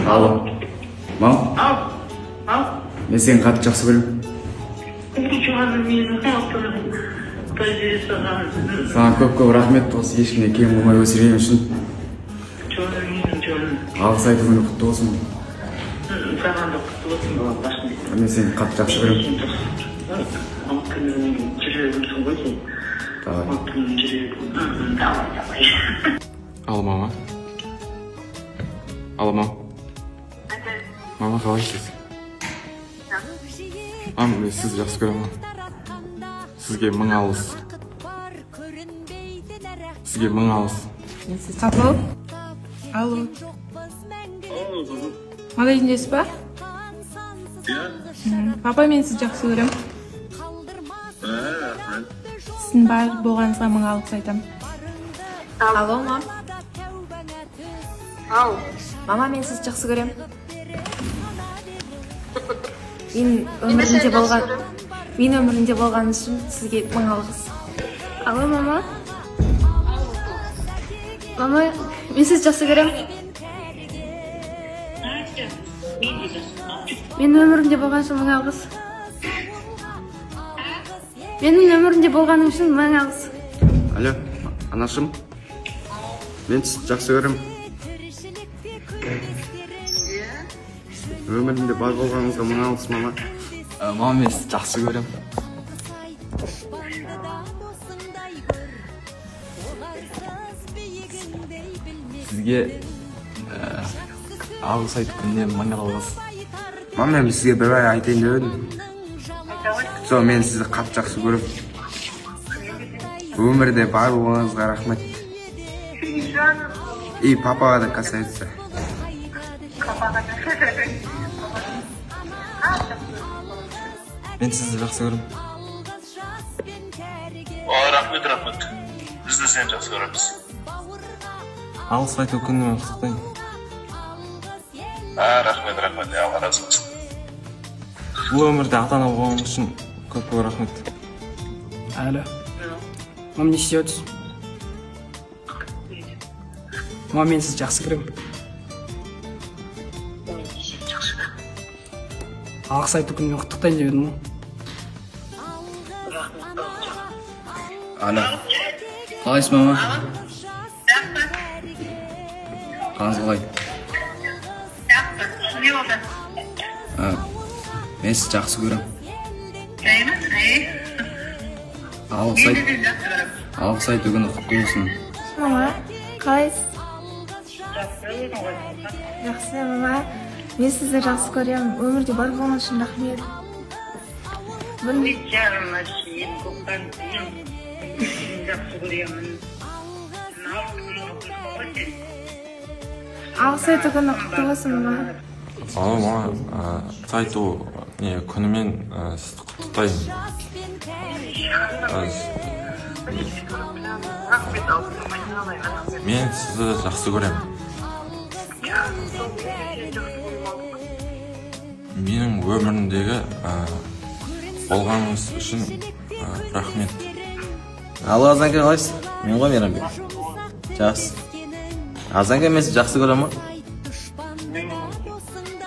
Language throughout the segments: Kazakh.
Алло. Мам? Ал. Мен сені қатты жақсы көремін. Саған көп рахмет, осы ешкімге кем болмай өсірген үшін. Алғыс айту күні құтты болсын. Саған да құтты болсын. Мен сені қатты жақсы көремін. Жүрегімсің ғой сен. Алло, мама. Алло, мам. Мама, қалайсыз? Мам, мен сізді жақсы көремін. Сізге мың алғыс. Сізге мың алғыс. Алло. Алло. Молодец ба? Папа, мен сізді жақсы көремін. Сіздің бар болғаныңызға мың алғыс айтамын. Алло, мам. Ау. Мама, мен сізді жақсы көремін. Мен өмірінде болған үшін сізге мың алғыс. Алло, мама. Мама, мен сізді жақсы көремін. Мен өмірінде болған үшін мың алғыс. Менің өмірінде болғаның үшін мың алғыс. Алло, анашым. Мен сізді жақсы көремін. Өмірімде бар болғаныңызға мың алғыс, мама. Мама, мен сізді жақсы көремін. Сізге алғыс айтып күніне мың алғыс. Мама, мен сізге бір ай айтайын деп едім. Мен сізді қатты жақсы көремін. Өмірде бар болғаныңызға рахмет. И папаға да касается. Мен сізді жақсы көремін. Рахмет. Біз де сені жақсы көреміз. Алғыс айту күнімен құттықтаймын. Рахмет, Алла разы болсын. Бұл өмірде ата-ана болғаным үшін көп рахмет. Алло. Мам, не істеп? Мам, мен сізді жақсы көремін. Алғыс айту күнімен құттықтайын деп едім ғой. Алло. Қалайсыз, мама? Қалыңыз қалай? Не болды? Мен сізді жақсы көремін. Алғыс айту күні құтты болсын. Мама, қалайсыз? Жақсы, мама. Мен сізді жақсы көремін. Өмірде бар болған үшін рахмет. Жарыма шейін көкпан дейін. Жақсы көремін. Алғыс айту күні құтты болсын, мама. Алло, мама. Айту күнімен сізді құттықтаймын. Мен сізді жақсы көремін. Менің өмірімдегі болғаныңыз үшін рахмет. Алло, Азанка, қалайсыз? Мен ғой Мейрамбек. Жақсы. Азанка, мен сізді жақсы көремін.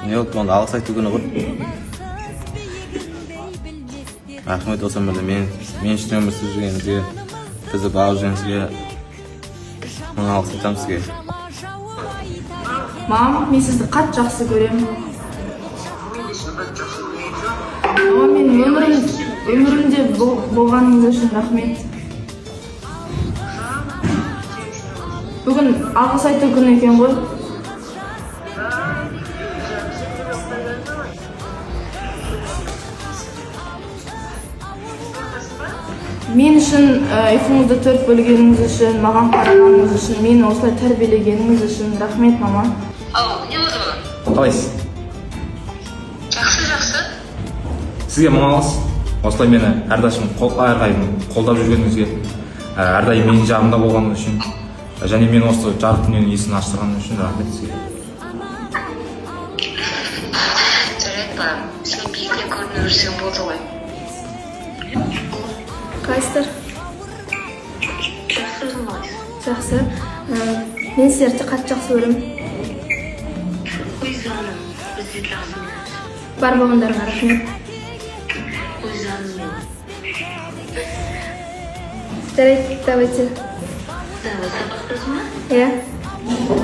Не болды, онда алғыс айту күні ғой. Рахмет осы өмірде мен үшін өмір сүріп жүргеніңізге, бізді бағып жүргеніңізге мың алғыс айтамын сізге. Мам, мен сізді қатты жақсы көремін. Мама, мен өмірімде болғаныңыз үшін рахмет. Бүгін алғыс айту күні екен ғой. Мен үшін ұйқыңызды 4 бөлгеніңіз үшін, маған қарағаныңыз үшін, мені осылай тәрбиелегеніңіз үшін рахмет, мама. Ау, не болды бұл? Қалайсыз? Жақсы. Сізге мың алғыс. Осылай мені әрдайым қолдап жүргеніңізге, әрдайым менің жағымда болғаныңыз үшін, және мен осы жарық дүниенің есігін аштырғаным үшін рахмет сізге. Жарайды, балам. Сен биіктен көріне жүрсең болды ғой. Қалайсыздар? Жақсы. Жақсы. Мен сіздерді қатты жақсы көремін. Қойыз Жаным, біз де жақсымыз. Бар болғандарыңа рахмет. Ой, жаным менің. Жарайды, давайте. Давай, сабақтасың ба? Иә.